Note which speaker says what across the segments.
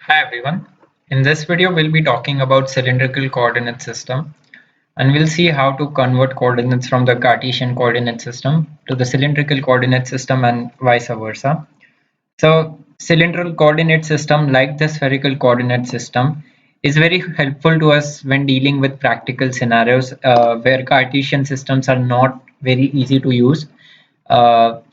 Speaker 1: Hi everyone. In this video we'll be talking about cylindrical coordinate system and we'll see how to convert coordinates from the Cartesian coordinate system to the cylindrical coordinate system and vice versa. So cylindrical coordinate system, like the spherical coordinate system, is very helpful to us when dealing with practical scenarios where Cartesian systems are not very easy to use.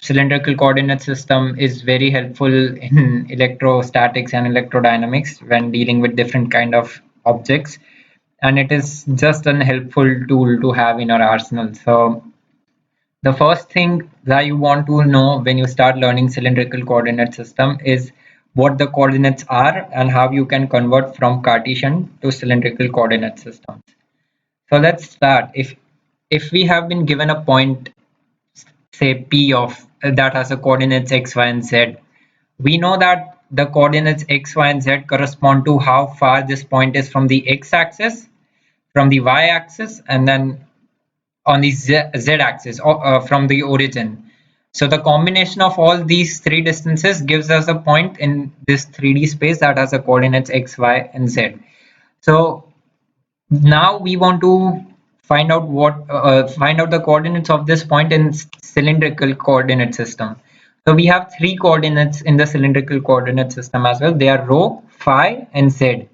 Speaker 1: Cylindrical coordinate system is very helpful in electrostatics and electrodynamics when dealing with different kind of objects, and it is just an helpful tool to have in our arsenal. So the first thing that you want to know when you start learning cylindrical coordinate system is what the coordinates are and how you can convert from Cartesian to cylindrical coordinate systems. So let's start. If we have been given a point, say P of that has a coordinates x, y, and z, we know that the coordinates x, y, and z correspond to how far this point is from the x-axis, from the y-axis, and then on the z-axis from the origin. So the combination of all these three distances gives us a point in this 3D space that has the coordinates x, y, and z. So now we want to find out the coordinates of this point in cylindrical coordinate system. So we have three coordinates in the cylindrical coordinate system as well. They are rho, phi, and z.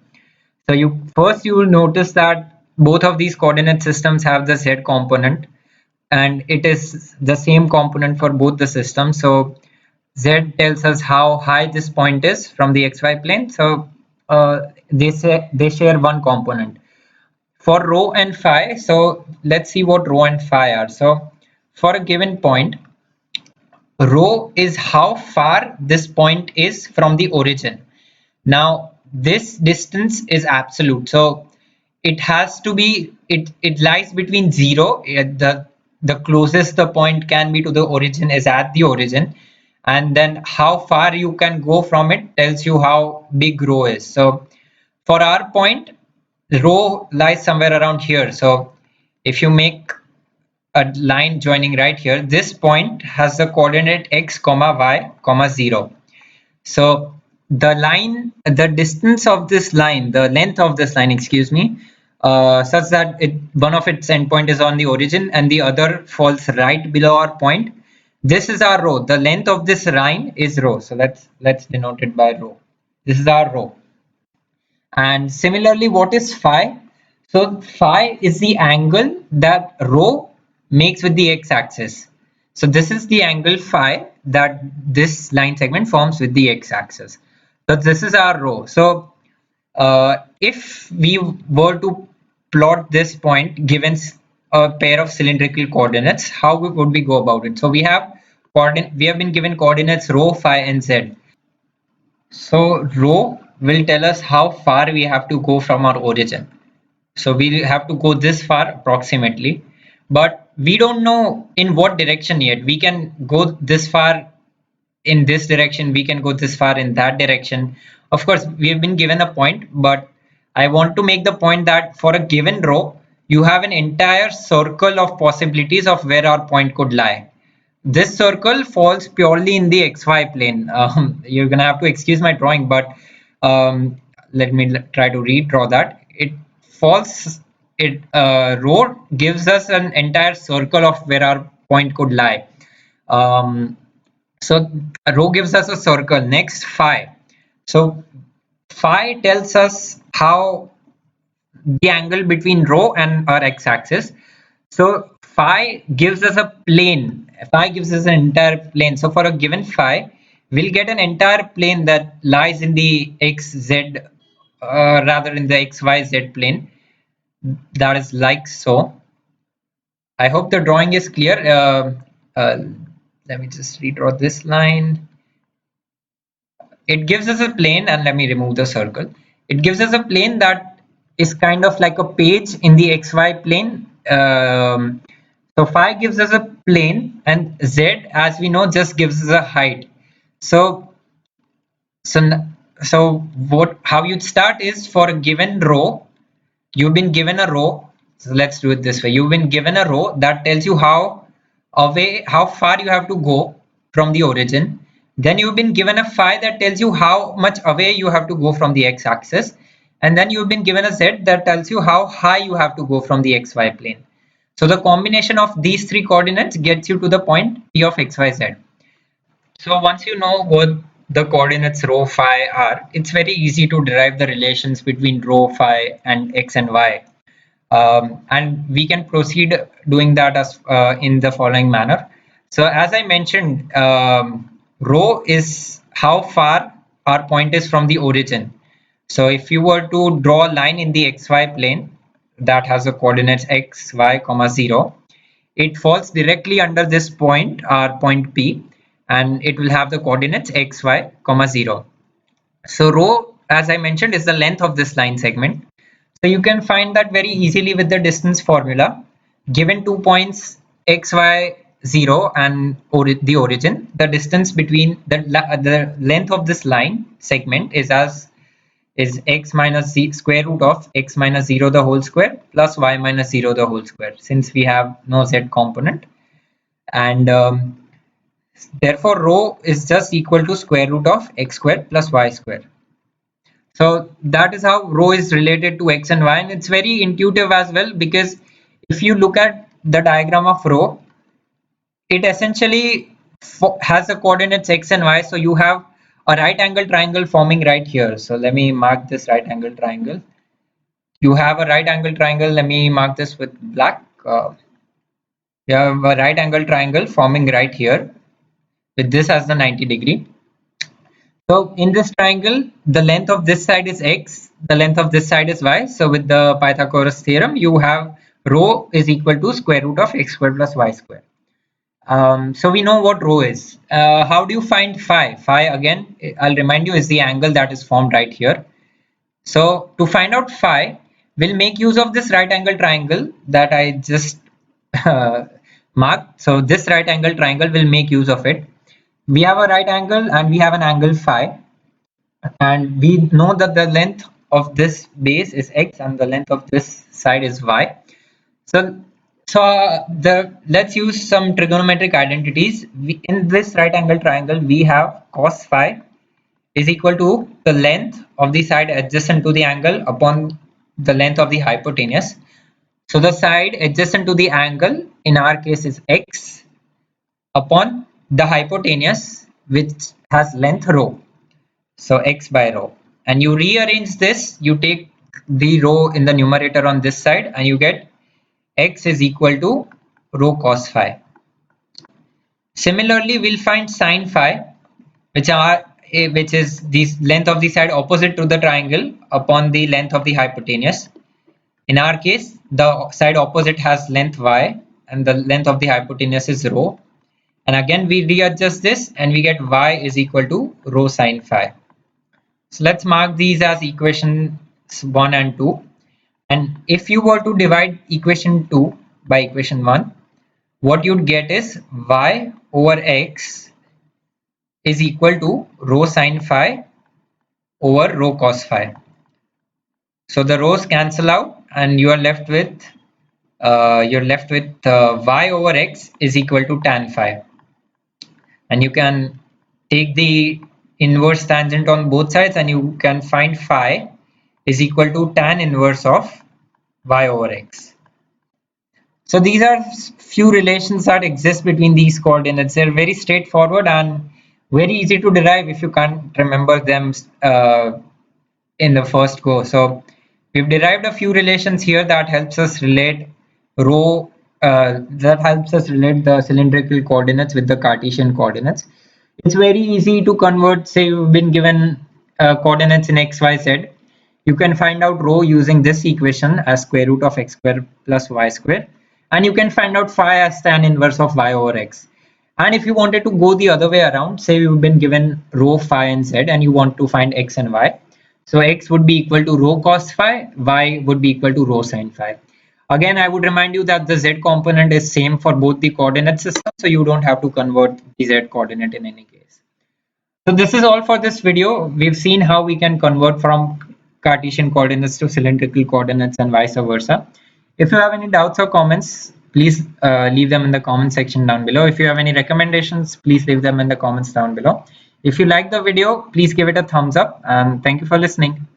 Speaker 1: So you will notice that both of these coordinate systems have the z component, and it is the same component for both the systems. So z tells us how high this point is from the xy plane. So they share one component. For rho and phi, so let's see what rho and phi are. So for a given point, rho is how far this point is from the origin. Now this distance is absolute, so it has to be, it lies between 0, the closest the point can be to the origin is at the origin, and then how far you can go from it tells you how big rho is. So for our point, rho lies somewhere around here. So if you make a line joining right here, this point has the coordinate x comma y comma 0. So the line, the distance of this line, the length of this line, excuse me, such that one of its endpoint is on the origin and the other falls right below our point. This is our rho. The length of this line is rho. So let's denote it by rho. This is our rho. And similarly, what is phi? So phi is the angle that rho makes with the x-axis. So this is the angle phi that this line segment forms with the x-axis. So this is our rho. So if we were to plot this point given a pair of cylindrical coordinates, how would we go about it? So we have been given coordinates rho, phi, and z. So rho will tell us how far we have to go from our origin. So we have to go this far approximately, but we don't know in what direction yet. We can go this far in this direction, we can go this far in that direction. Of course, we have been given a point, but I want to make the point that for a given rho, you have an entire circle of possibilities of where our point could lie. This circle falls purely in the xy plane. You're gonna have to excuse my drawing, but let me try to redraw that. Falls Rho gives us an entire circle of where our point could lie. Um, so rho gives us a circle. Next, phi. So phi tells us how the angle between rho and our x-axis. So phi gives us a plane. Phi gives us an entire plane. So for a given phi, we'll get an entire plane that lies in the xz, rather in the xyz plane. That is like so. I hope the drawing is clear. Let me just redraw this line. It gives us a plane, and let me remove the circle. It gives us a plane that is kind of like a page in the xy plane. So phi gives us a plane, and z, as we know, just gives us a height. So so what how you'd start is for a given rho, you've been given a rho. So let's do it this way. You've been given a rho that tells you how far you have to go from the origin. Then you've been given a phi that tells you how much away you have to go from the x-axis, and then you've been given a z that tells you how high you have to go from the xy plane. So the combination of these three coordinates gets you to the point P of xyz. So once you know what the coordinates rho phi are, it's very easy to derive the relations between rho phi and x and y. And we can proceed doing that as in the following manner. So as I mentioned, rho is how far our point is from the origin. So if you were to draw a line in the xy plane that has the coordinates x, y, comma 0, it falls directly under this point, our point P, and it will have the coordinates x, y, comma 0. So rho, as I mentioned, is the length of this line segment. So you can find that very easily with the distance formula. Given 2 points x, y, 0 and the origin, the distance between the length of this line segment is x minus square root of x minus 0 the whole square plus y minus 0 the whole square, since we have no z component. And therefore rho is just equal to square root of x square plus y square. So that is how rho is related to x and y, and it's very intuitive as well, because if you look at the diagram of rho, it essentially has the coordinates x and y. So you have a right angle triangle forming right here. So let me mark this right angle triangle. You have a right angle triangle. Let me mark this with black. You have a right angle triangle forming right here with this as the 90-degree. So in this triangle, the length of this side is x, the length of this side is y. So with the Pythagoras theorem, you have rho is equal to square root of x squared plus y squared. So we know what rho is. How do you find phi? Phi, again, I'll remind you, is the angle that is formed right here. So to find out phi, we'll make use of this right angle triangle that I just marked. So this right angle triangle will make use of it. We have a right angle and we have an angle phi, and we know that the length of this base is x and the length of this side is y. So let's use some trigonometric identities. In this right angle triangle, we have cos phi is equal to the length of the side adjacent to the angle upon the length of the hypotenuse. So the side adjacent to the angle in our case is x upon the hypotenuse, which has length rho. So x by rho. And you rearrange this, you take the rho in the numerator on this side and you get x is equal to rho cos phi. Similarly, we'll find sin phi, which is the length of the side opposite to the triangle upon the length of the hypotenuse. In our case, the side opposite has length y and the length of the hypotenuse is rho. And again, we readjust this and we get y is equal to rho sin phi. So let's mark these as equations 1 and 2. And if you were to divide equation 2 by equation 1, what you'd get is y over x is equal to rho sin phi over rho cos phi. So the rows cancel out and you are left with y over x is equal to tan phi. And you can take the inverse tangent on both sides and you can find phi is equal to tan inverse of y over x. So these are few relations that exist between these coordinates. They're very straightforward and very easy to derive if you can't remember them in the first go. So we've derived a few relations here that helps us relate the cylindrical coordinates with the Cartesian coordinates. It's very easy to convert. Say you've been given coordinates in x, y, z. You can find out rho using this equation as square root of x square plus y square, and you can find out phi as tan inverse of y over x. And if you wanted to go the other way around, say you've been given rho phi and z and you want to find x and y, so x would be equal to rho cos phi, y would be equal to rho sin phi. Again, I would remind you that the z component is same for both the coordinate systems, so you don't have to convert the z coordinate in any case. So this is all for this video. We've seen how we can convert from Cartesian coordinates to cylindrical coordinates and vice versa. If you have any doubts or comments, please leave them in the comment section down below. If you have any recommendations, please leave them in the comments down below. If you like the video, please give it a thumbs up and thank you for listening.